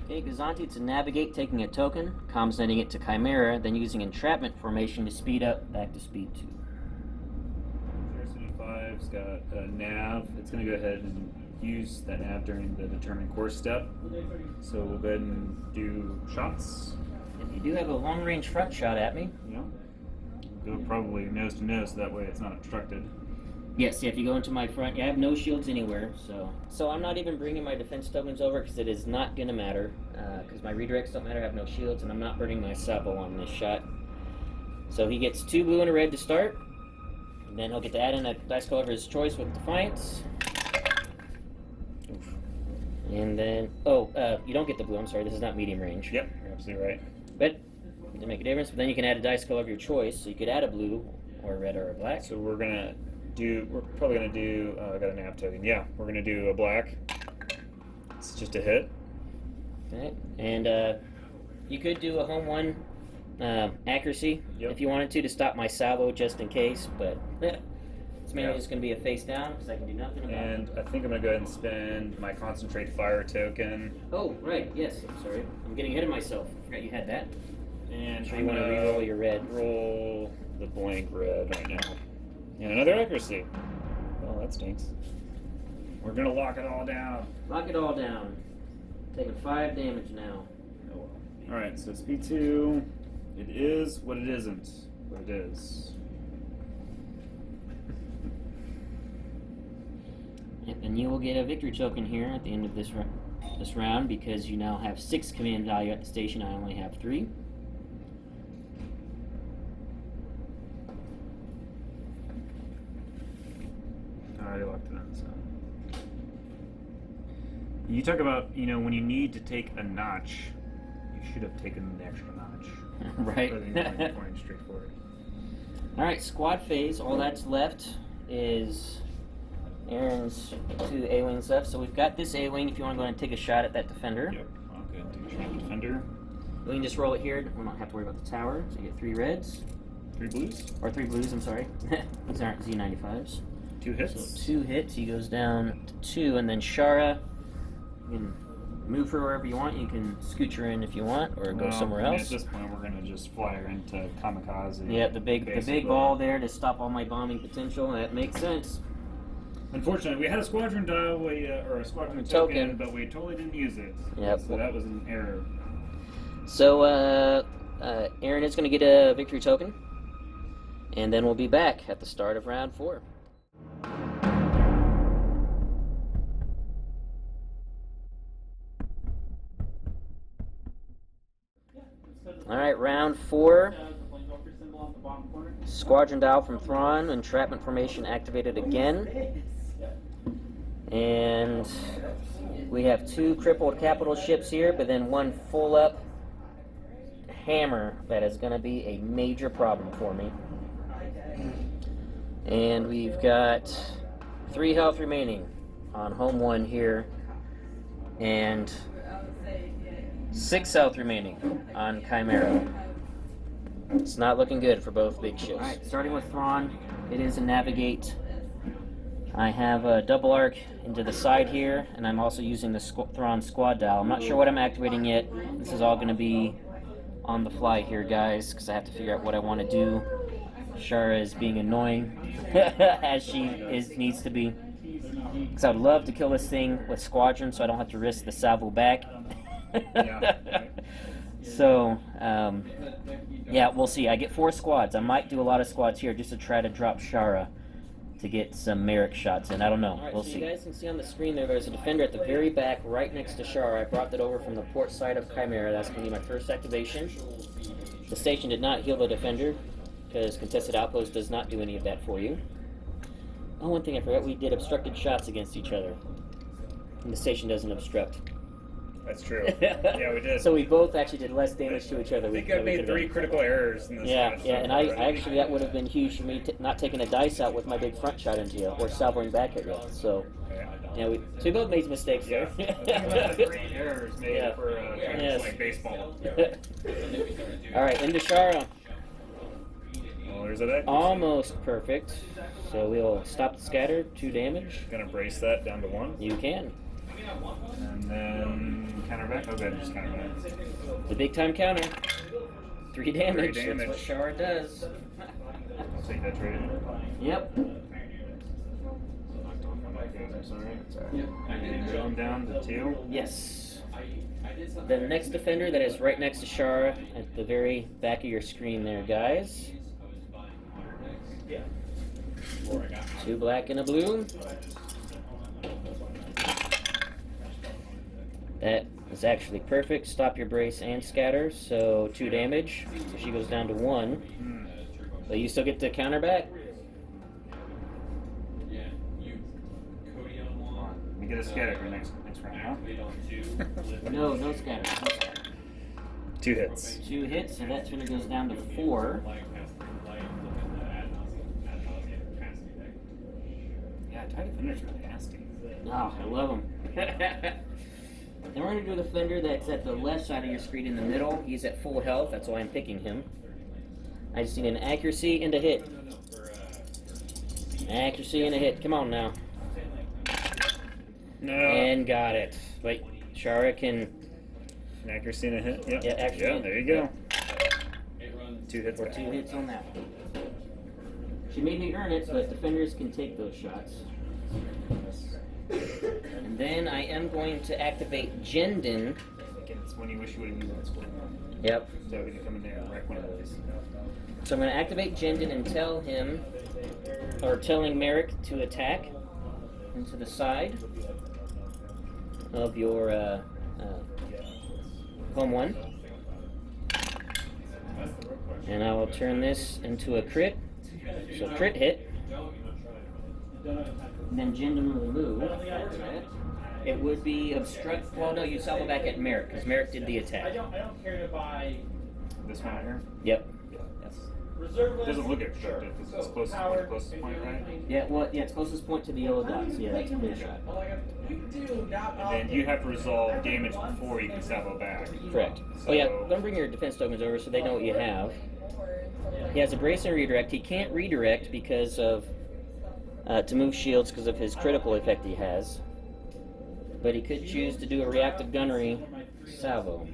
Okay, Gazanti to navigate, taking a token, comm sending it to Chimera, then using entrapment formation to speed up back to speed 2. GR75's got a nav. It's going to go ahead and use that nav during the determine course step. So we'll go ahead and do shots. If you do have a long range front shot at me. Yeah. Go probably nose to nose, so that way it's not obstructed. Yes, if you go into my front, I have no shields anywhere, so I'm not even bringing my defense tokens over because it is not going to matter, because my redirects don't matter, I have no shields, and I'm not burning my salvo on this shot. So he gets 2 blue and a red to start, and then he'll get to add in a dice color of his choice with Defiance. Oof. And then, you don't get the blue, I'm sorry, this is not medium range. Yep, you're absolutely right. But, it doesn't make a difference, but then you can add a dice color of your choice, so you could add a blue, or a red, or a black. So we're probably gonna do, I got a nav token. Yeah, we're gonna do a black. It's just a hit. Okay. And you could do a home 1 accuracy if you wanted to stop my salvo just in case, but it's mainly just going to be a face down because I can do nothing about it. And I think I'm going to go ahead and spend my concentrate fire token. Oh, right, yes, I'm sorry. I'm getting ahead of myself. I forgot you had that. And sure you want to re-roll your red. Roll the blank red right now. And another accuracy. Oh, that stinks. We're going to lock it all down. Lock it all down. Taking 5 damage now. Oh, well. Alright, so speed 2. It is what it isn't. What it is. Yep, and you will get a victory token here at the end of this round because you now have 6 command value at the station. I only have 3. I already locked it in, so. You talk about, when you need to take a notch, you should have taken the extra notch. Right. Rather than going straight forward. Alright, squad phase. All that's left is Aaron's 2 A-wings left. So we've got this A-wing if you want to go ahead and take a shot at that defender. Yep. I'll go ahead and do a shot at defender. We can just roll it here. We don't have to worry about the tower. So you get 3 reds. 3 blues? Or 3 blues, I'm sorry. These aren't Z95s. 2 hits? So 2 hits. He goes down to 2. And then Shara, you can move her wherever you want. You can scooch her in if you want, or go somewhere else. At this point, we're going to just fly her into Kamikaze. Yeah, the big ball there to stop all my bombing potential. That makes sense. Unfortunately, we had a squadron dial, or a squadron token, but we totally didn't use it. Yep. So that was an error. So, Aaron is going to get a victory token, and then we'll be back at the start of round 4. Alright, round 4. Squadron dial from Thrawn, entrapment formation activated again. And we have 2 crippled capital ships here, but then 1 full up hammer that is going to be a major problem for me. And we've got 3 health remaining on home 1 here, and 6 health remaining on Chimera. It's not looking good for both big ships. Alright, starting with Thrawn, it is a navigate. I have a double arc into the side here, and I'm also using the Thrawn squad dial. I'm not sure what I'm activating yet. This is all going to be on the fly here, guys, because I have to figure out what I want to do. Shara is being annoying, as she needs to be. Because I'd love to kill this thing with Squadron, so I don't have to risk the salvo back. So, yeah, we'll see. I get 4 squads. I might do a lot of squads here just to try to drop Shara to get some Merrick shots in. I don't know. We'll see. You guys can see on the screen there's a defender at the very back right next to Shara. I brought that over from the port side of Chimera. That's going to be my first activation. The station did not heal the defender because contested outpost does not do any of that for you. Oh, one thing I forgot, we did obstructed shots against each other. And the station doesn't obstruct. That's true. Yeah, we did. So we both actually did less damage to each other. I think I made 3 critical errors in this match. Yeah, and I actually, that would have been huge for me, not taking a dice out with my big front shot into you, or salvoing back at you. So, yeah, we both made mistakes there. Yeah. Think about the 3 errors made for like baseball. Alright, into Shara. Oh, there's an accuracy. Almost perfect. So we'll stop the scatter, 2 damage. Gonna brace that down to 1. You can. And then counter back. Oh, good, just counter back. The big time counter. 3 damage. 3 damage. That's what Shara does. I'll take that trade. Yep. I'm sorry. Going down to 2. Yes. The next defender that is right next to Shara at the very back of your screen there, guys. 2 black and a blue. That is actually perfect. Stop your brace and scatter, so 2 damage. So she goes down to 1. But you still get to counter back. We get a scatter for next round, huh? No scatter. 2 hits. 2 hits, so that defender goes down to 4. Yeah, TIE defenders are nasty. Oh, I love them. Then we're going to do a defender that's at the left side of your screen in the middle. He's at full health, that's why I'm picking him. I just need an accuracy and a hit. Accuracy and a hit. Come on now. No. And got it. Wait, Shara can... An accuracy and a hit? Yep. Yeah, accuracy. Yeah, there you go. 2 hits. Or 2 hits on that one. She made me earn it, but defenders can take those shots. And then I am going to activate Jendon. Again, it's when you wish you would have used that squad. Yep. So we can come in there and wreck one of those. So I'm going to activate Jendon and tell him, or telling Merrick to attack into the side of your home 1. And I will turn this into a crit. So crit hit. And then Jendon will move. It would be obstruct. Well, no, you salvo back at Merrick because Merrick did the attack. This one here? Yep. Yes. It doesn't look obstructed because it's closest point, right? Yeah, well, yeah, it's closest point to the yellow dots. Yeah, that's a clear shot. And then you have to resolve damage before you can salvo back. Correct. So, Oh yeah, don't bring your defense tokens over so they know what you have. He has a brace and redirect. He can't redirect because of to move shields because of his critical effect he has. But he could choose to do a reactive gunnery salvo.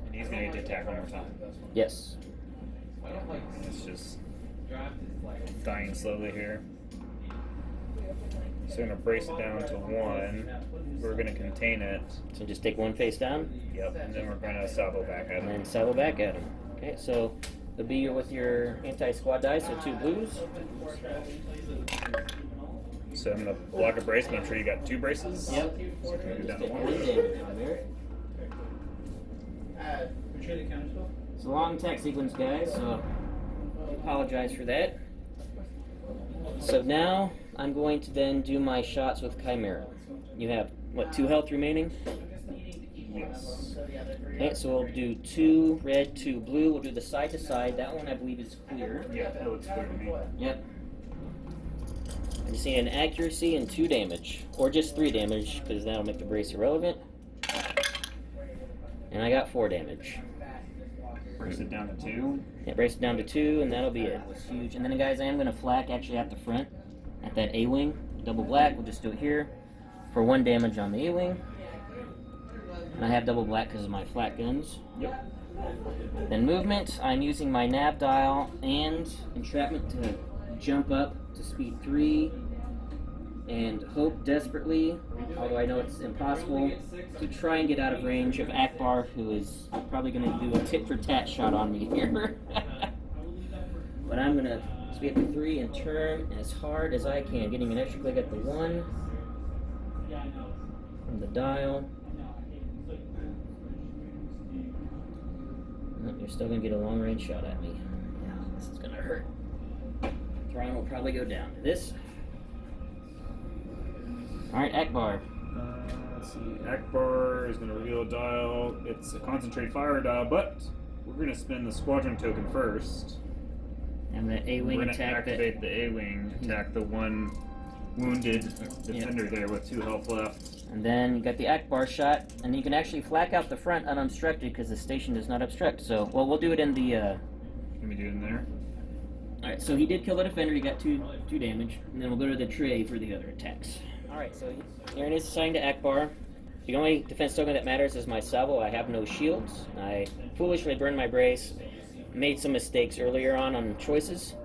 And he's going to get to attack one more time. Yes. It's just dying slowly here. So we're going to brace it down to 1. We're going to contain it. So just take one face down. Yep, and then we're going to salvo back at him. And then salvo back at him. Okay, so it'll be with your anti-squad dice, so 2 blues. So I'm going to block a brace, but I'm sure you got 2 braces. Yep. So we're going to go down to Take 1. 1 damage on there. It's a long attack sequence, guys, so I apologize for that. So now I'm going to then do my shots with Chimera. You have, what, 2 health remaining? Yes. Okay, so we'll do 2 red, 2 blue. We'll do the side to side. That one I believe is clear. Yeah, that looks clear to me. Yep. I just need an accuracy and 2 damage. Or just 3 damage, because that'll make the brace irrelevant. And I got 4 damage. Brace it down to 2. Yeah, brace it down to 2, and that'll be it. It's huge. And then, guys, I am going to flak actually at the front, at that A-wing. Double black. We'll just do it here for 1 damage on the A-wing. And I have double black because of my flat guns. Yep. Then movement, I'm using my nav dial and entrapment to jump up to speed 3 and hope desperately, although I know it's impossible, to try and get out of range of Ackbar, who is probably going to do a tit-for-tat shot on me here. But I'm going to speed up to 3 and turn as hard as I can, getting an extra click at the 1 from the dial. You're still going to get a long-range shot at me. Yeah, this is going to hurt. Thrawn will probably go down to this. Alright, Ackbar. Let's see. Ackbar is going to reveal a dial. It's a concentrate fire dial, but we're going to spin the squadron token first. And the A-wing We're going to attack activate the A-wing, attack the 1 wounded defender there with 2 health left. And then you got the Ackbar shot, and you can actually flak out the front unobstructed because the station does not obstruct. So, well, we'll do it in the. Let me do it in there. All right. So he did kill the defender. He got 2 damage, and then we'll go to the tray for the other attacks. All right. So Aaron is assigned to Ackbar. The only defense token that matters is my salvo. I have no shields. I foolishly burned my brace. Made some mistakes earlier on choices.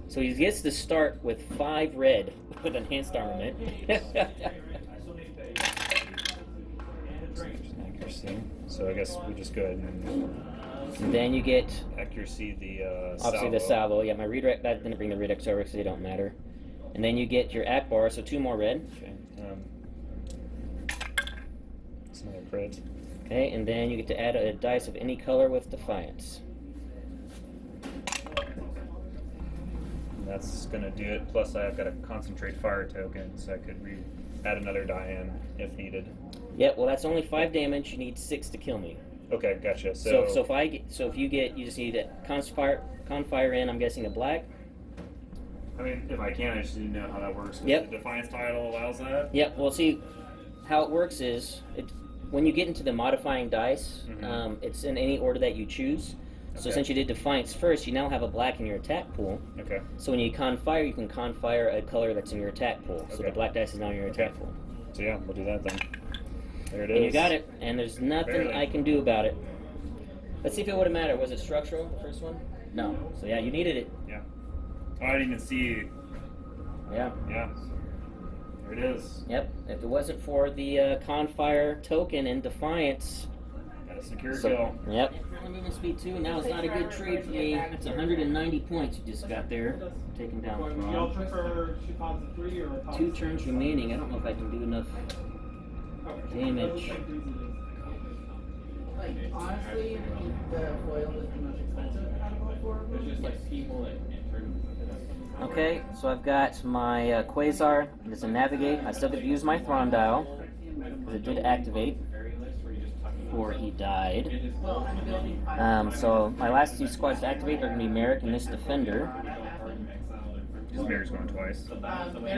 So he gets to start with 5 red with enhanced armament. Accuracy. So I guess we just go ahead and then you get accuracy the obviously the salvo. Yeah, my redirect, that didn't bring the redirect over because they don't matter. And then you get your Ackbar, so 2 more red. Okay. That's another crit. Okay, and then you get to add a dice of any color with Defiance. And that's gonna do it. Plus I've got a concentrate fire token, so I could add another die in if needed. Yeah, well that's only 5 damage. You need 6 to kill me. Okay, gotcha. So if you get, you just need a con fire in. I'm guessing a black. I mean, if I can, I just need to know how that works. Yep. The Defiance title allows that. Yep. Well, see, how it works is when you get into the modifying dice, it's in any order that you choose. So since you did Defiance first, you now have a black in your attack pool. Okay. So when you con fire, you can con fire a color that's in your attack pool. So the black dice is now in your attack pool. So yeah, we'll do that then. There it is. And you got it, and there's nothing I can do about it. Let's see if it would have mattered. Was it structural, the first one? No. So yeah, you needed it. Yeah. Oh, I didn't even see. Yeah. Yeah. There it is. Yep. If it wasn't for the con fire token in Defiance. Got a secure kill. Yep. Movement speed 2. Now it's not a good trade for me. It's 190 points you just got there. Taking down Thrawn. 2 turns remaining. I don't know if I can do enough damage. Honestly, the foil is the most expensive out of all 4 of them. There's just like people that Okay, so I've got my Quasar. It's a navigate. I still get to use my Thrawn dial because it did activate. before he died. So my last 2 squads to activate are going to be Merrick and this defender. His Mayor's going twice.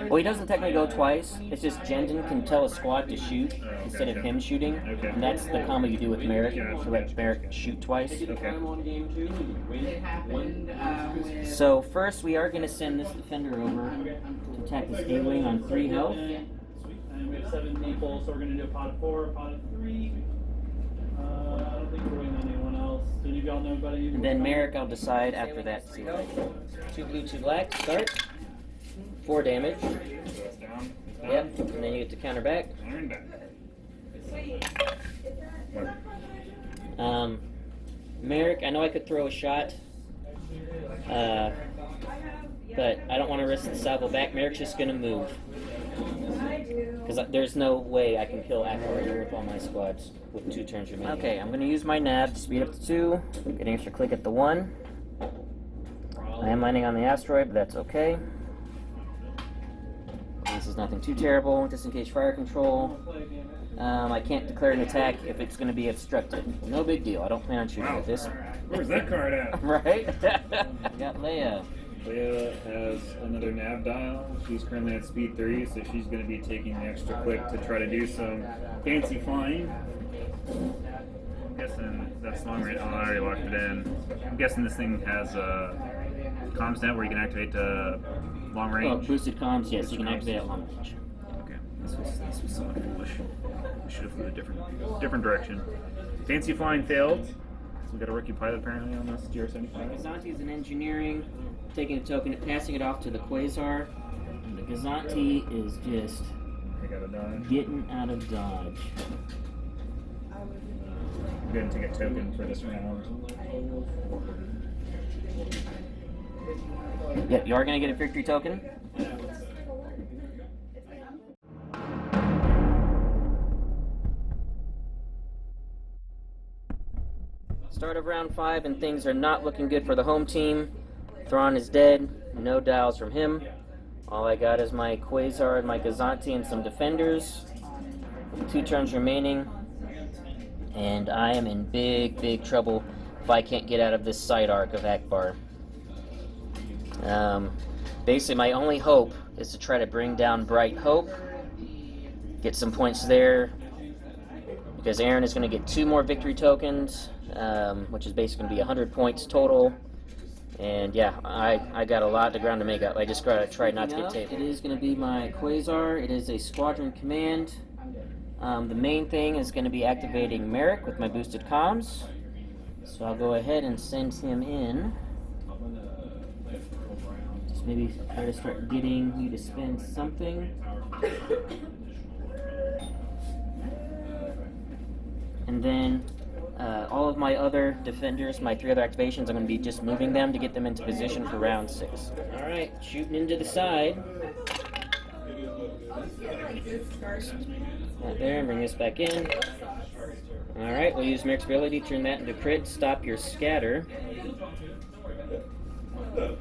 Well, he doesn't technically go twice. It's just Jendon can tell a squad to shoot instead of him shooting. Okay. And that's the combo you do with Merrick, to let Merrick shoot twice. Okay. So first we are going to send this defender over to attack this A-wing on 3 health. And we have 7 people, so we're going to do a pot of 4, a pot of 3. I don't think we're waiting on anyone else. Do any of y'all know about any? And then Merrick, I'll decide after that. 2 blue, 2 black. Start. 4 damage. So that's down. Yep. And then you get to counter back. Iron back. Merrick, I know I could throw a shot, but I don't want to risk the salvo back. Merrick's just going to move. Because there's no way I can kill Ackbar here with all my squads with 2 turns remaining. Okay, I'm going to use my nav to speed up to 2. Get an extra click at the 1. I am landing on the asteroid, but that's okay. This is nothing too terrible. Disengage fire control. I can't declare an attack if it's going to be obstructed. No big deal. I don't plan on shooting with this. Where's that card at? Right? Got Leia. Leia has another nav dial. She's currently at speed 3, so she's going to be taking the extra click to try to do some fancy flying. I'm guessing that's long range. Oh, I already locked it in. I'm guessing this thing has a comms net where you can activate long range. Oh, boosted comms, yes, you can activate at long range. Okay, this was somewhat foolish. We should have flew a different direction. Fancy flying failed. So we got a rookie pilot apparently on this GR75. Gazanti is in engineering, taking a token, passing it off to the Quasar. And the Gazanti is just getting out of dodge. I'm going to take a token for this round. Yep, you are going to get a victory token. Start of round 5 and things are not looking good for the home team. Thrawn is dead, no dials from him. All I got is my Quasar and my Gazanti and some defenders. With 2 turns remaining. And I am in big, big trouble if I can't get out of this side arc of Ackbar. Basically, my only hope is to try to bring down Bright Hope, get some points there, because Aaron is going to get 2 more victory tokens, which is basically going to be 100 points total. And yeah, I got a lot of ground to make up. I just got to try not to get tabled. It is going to be my Quasar. It is a squadron command. The main thing is going to be activating Merrick with my boosted comms. So I'll go ahead and send him in. Just maybe try to start getting you to spend something. And then all of my other defenders, my 3 other activations, I'm going to be just moving them to get them into position for round 6. Alright, shooting into the side. Right there, and bring this back in. Alright, we'll use Merrick's ability, turn that into crit, stop your scatter. So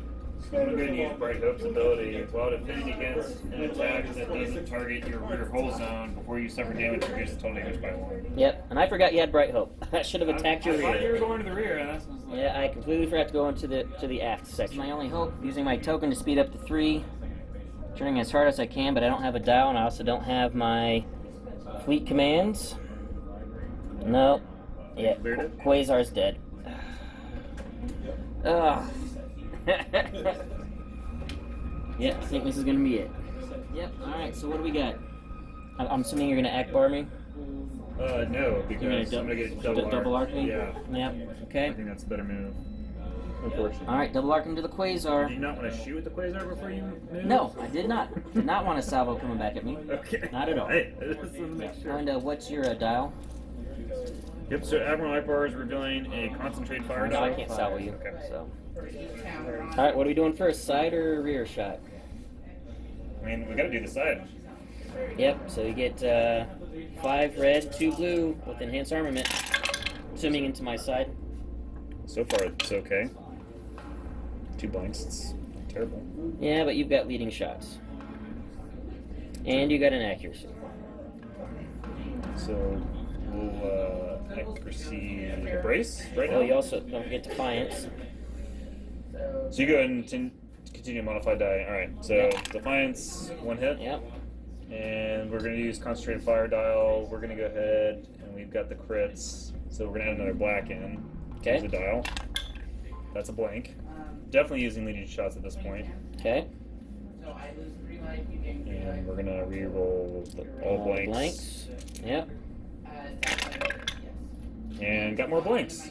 I'm going to use Bright Hope's ability while defending against an attack that doesn't target your rear hull zone before you suffer damage or reduce total damage by 1. Yep, and I forgot you had Bright Hope. I should have attacked your I thought you rear. were going to the rear. That's like... Yeah, I completely forgot to go into the aft section. My only hope, using my token to speed up to 3, turning as hard as I can, but I don't have a dial, and I also don't have my fleet commands. No. Yeah, Quasar's dead. Ugh. Yep, I think this is going to be it. Yep, alright, so what do we got? I'm assuming you're going to Ackbar me? No, because I'm going to get double arc. me? Yeah. Yep, okay. I think that's a better move. Unfortunately. Alright, double arc into the Quasar. Did you not want to shoot with the Quasar before you moved? No, I did not. Did not want a salvo coming back at me. Okay. Not at all. Hey, I just wanted to make sure. And what's your dial? Yep, so Admiral Ackbar is revealing a concentrate fire No, I shot. can't salvo you. Okay. So. Alright, what are we doing first? Side or rear shot? I mean, we got to do the side. Yep, so you get 5 red, 2 blue with enhanced armament. Zooming into my side. So far, it's okay. 2 blanks, it's terrible. Yeah, but you've got leading shots. And you got an accuracy. So, accuracy brace right now. Oh, you also don't forget Defiance. So you go ahead and continue to modify die. All right. So Yep. Defiance, 1 hit. Yep. And we're going to use Concentrated Fire Dial. We're going to go ahead and we've got the crits. So we're going to add another black in. Okay. Use the dial. That's a blank. Definitely using leading shots at this point. Okay. And we're going to re-roll all blanks. Yep. And got more blanks.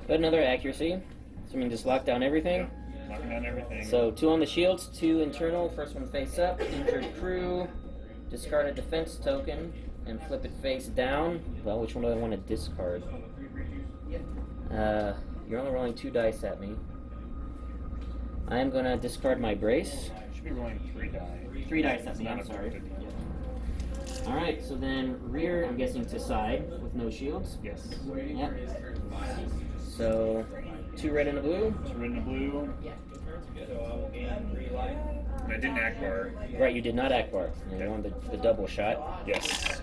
But another accuracy. So I mean, just lock down everything. Knocking down everything. So 2 on the shields, 2 internal. First one face up. Injured crew. Discard a defense token and flip it face down. Well, which one do I want to discard? You're only rolling 2 dice at me. I am going to discard my brace. Should be rolling 3 die. 3 dice at me, I'm sorry. Alright, so then rear, I'm guessing to side with no shields. Yes. Yep. So 2 red and a blue. 2 red and a blue. And I didn't Ackbar. Right, you did not Ackbar. You wanted the double shot. Yes.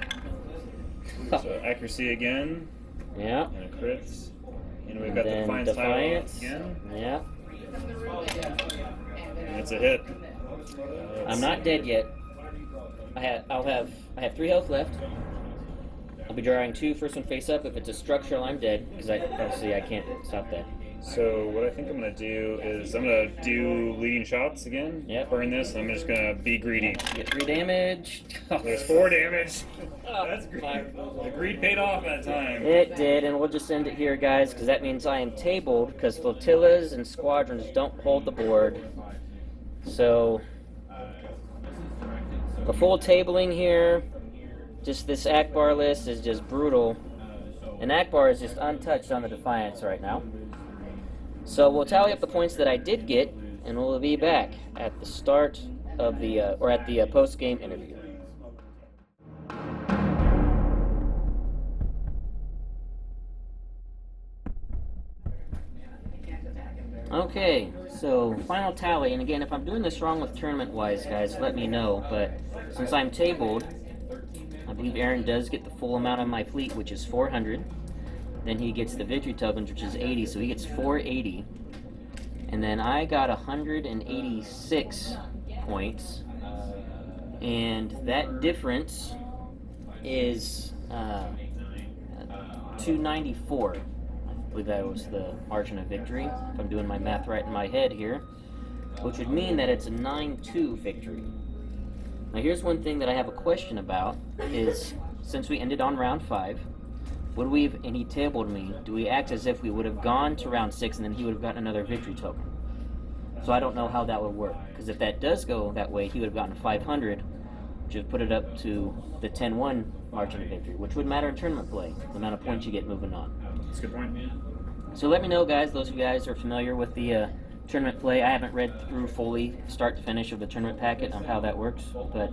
So accuracy again. Yeah. And a crits. And we've And got the then Defiance Defiance. again. Yeah. And it's a hit. I'm not dead yet. I have 3 health left. I'll be drawing 2. First one face up. If it's a structural, I'm dead because obviously I can't stop that. So what I think I'm gonna do is I'm gonna do leading shots again. Yep. Burn this. And I'm just gonna be greedy. Get 3 damage. There's 4 damage. Oh, That's great. my- The greed paid off that time. It did, and we'll just end it here, guys, because that means I am tabled because flotillas and squadrons don't hold the board. So the full tabling here, just this Ackbar list is just brutal. And Ackbar is just untouched on the Defiance right now. So we'll tally up the points that I did get, and we'll be back at the start of the, or at the post-game interview. Okay, so final tally, and again, if I'm doing this wrong with tournament-wise, guys, let me know, but since I'm tabled, I believe Aaron does get the full amount of my fleet, which is 400. Then he gets the victory tokens, which is 80, so he gets 480. And then I got 186 points, and that difference is 294. I believe that was the margin of victory, if I'm doing my math right in my head here, which would mean that it's a 9-2 victory. Now here's one thing that I have a question about, is since we ended on round 5, would we have, and he tabled me, do we act as if we would have gone to round 6 and then he would have gotten another victory token? So I don't know how that would work, because if that does go that way, he would have gotten 500, which would put it up to the 10-1 margin of victory, which would matter in tournament play, the amount of points you get moving on. That's a good point. So let me know, guys, those of you guys are familiar with the tournament play. I haven't read through fully, start to finish, of the tournament packet on how that works, but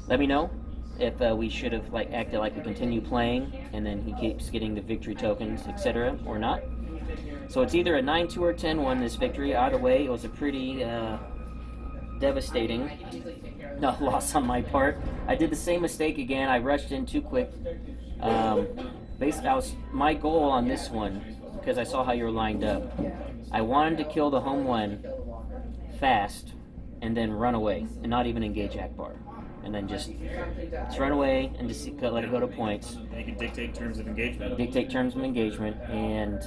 let me know if we should have acted like we continue playing and then he keeps getting the victory tokens, etc., or not. So it's either a 9-2 or 10-1 this victory. Either way, it was a pretty devastating loss on my part. I did the same mistake again. I rushed in too quick. Basically, my goal on this one, because I saw how you were lined up, I wanted to kill the home one fast and then run away and not even engage Ackbar. And then just run away and just let it go to points. And you can dictate terms of engagement. Dictate terms of engagement, and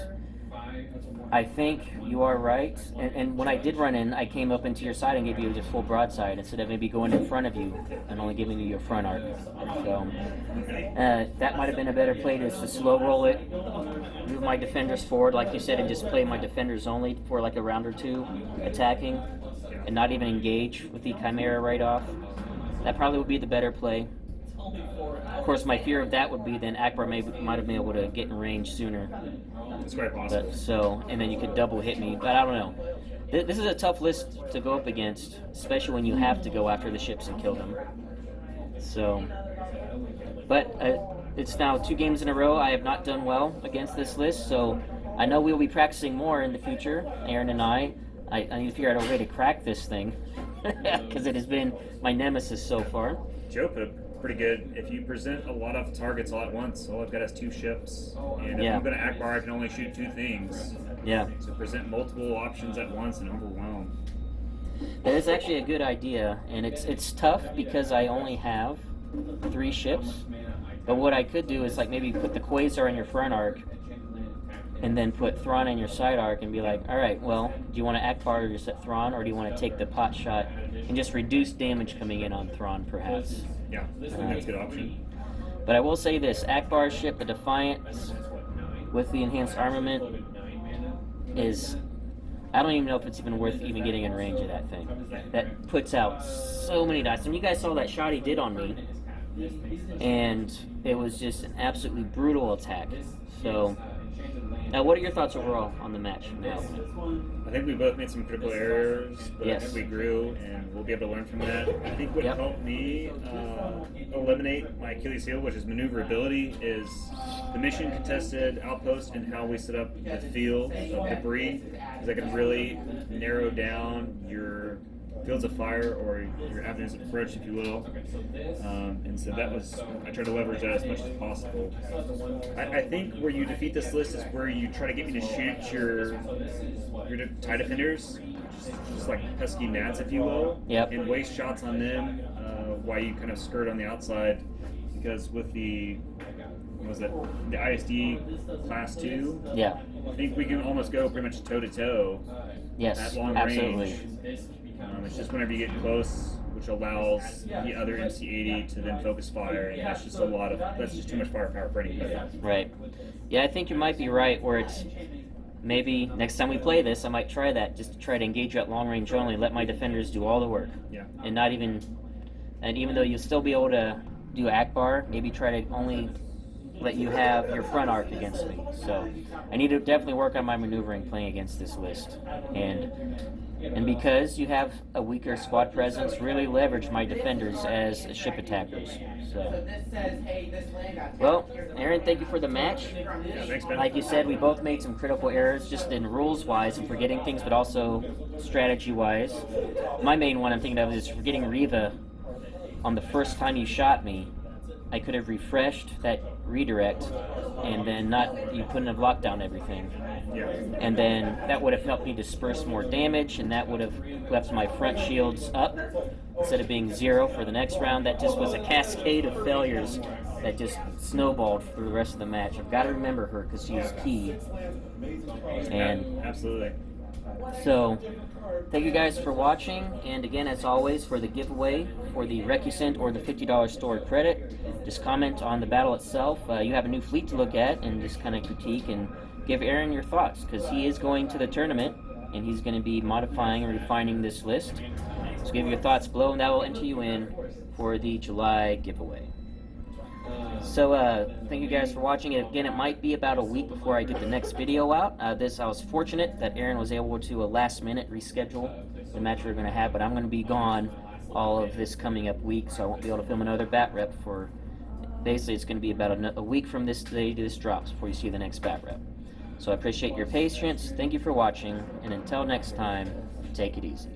I think you are right. And when I did run in, I came up into your side and gave you just full broadside instead of maybe going in front of you and only giving you your front arc. So that might have been a better play, to slow roll it, move my defenders forward, like you said, and just play my defenders only for like a round or two attacking, and not even engage with the Chimera right off. That probably would be the better play. Of course, my fear of that would be then Ackbar might have been able to get in range sooner. It's quite possible. And then you could double hit me. But I don't know. This is a tough list to go up against, especially when you have to go after the ships and kill them. So, but it's now 2 games in a row. I have not done well against this list, so I know we'll be practicing more in the future, Aaron and I. I need to figure out a way to crack this thing, because it has been my nemesis so far. Joe put pretty good. If you present a lot of targets all at once, all I've got is 2 ships, and if Yeah. I'm going to Ackbar, I can only shoot 2 things. Yeah. So present multiple options at once and overwhelm. That is actually a good idea, and it's tough because I only have 3 ships. But what I could do is like maybe put the Quasar in your front arc, and then put Thrawn in your side arc, and be like, all right, well, do you want to Ackbar your set Thrawn, or do you want to take the pot shot and just reduce damage coming in on Thrawn, perhaps? Yeah, I think that's a good option. But I will say this: Ackbar's ship, the Defiance, with the enhanced armament, is, I don't even know if it's even worth even getting in range of that thing. That puts out so many dice. And you guys saw that shot he did on me, and it was just an absolutely brutal attack. So, now what are your thoughts overall on the match now? I think we both made some critical errors, but Yes. I think we grew, and we'll be able to learn from that. I think what Yep. helped me eliminate my Achilles heel, which is maneuverability, is the mission contested outpost and how we set up the field of debris, because I can really narrow down your fields of fire, or your avenues of approach, if you will. And so that was, I tried to leverage that as much as possible. I think where you defeat this list is where you try to get me to shoot your TIE defenders, just like pesky gnats, if you will, Yep. and waste shots on them while you kind of skirt on the outside. Because with the, what was it, the ISD class 2, Yeah. I think we can almost go pretty much toe to toe Yes. at long Absolutely. range. It's just whenever you get close, which allows the other MC-80 to then focus fire, and that's just that's just too much firepower for anybody. Right. Yeah, I think you might be right. Where it's maybe next time we play this, I might try that, just to try to engage you at long range only, let my defenders do all the work, Yeah. and not even, and even though you'll still be able to do Ackbar, maybe try to only let you have your front arc against me. So I need to definitely work on my maneuvering playing against this list, and because you have a weaker squad presence, really leverage my defenders as ship attackers. So, well, Aaron, thank you for the match. Yeah, thanks, man. Like you said, we both made some critical errors just in rules-wise and forgetting things, but also strategy-wise. My main one I'm thinking of is forgetting Riva on the first time you shot me. I could have refreshed that redirect, and then you couldn't have locked down everything. Yeah. And then that would have helped me disperse more damage, and that would have left my front shields up instead of being 0 for the next round. That just was a cascade of failures that just snowballed for the rest of the match. I've got to remember her because she was key. And Absolutely. so, thank you guys for watching, and again, as always, for the giveaway for the Recusant or the $50 store credit, just comment on the battle itself. You have a new fleet to look at, and just kind of critique and give Aaron your thoughts, because he is going to the tournament, and he's going to be modifying and refining this list. So give your thoughts below, and that will enter you in for the July giveaway. So, thank you guys for watching. Again, it might be about a week before I get the next video out. I was fortunate that Aaron was able to last minute reschedule the match we were going to have, but I'm going to be gone all of this coming up week, so I won't be able to film another Batrep for, basically it's going to be about a week from this day to this drops before you see the next Batrep. So I appreciate your patience, thank you for watching, and until next time, take it easy.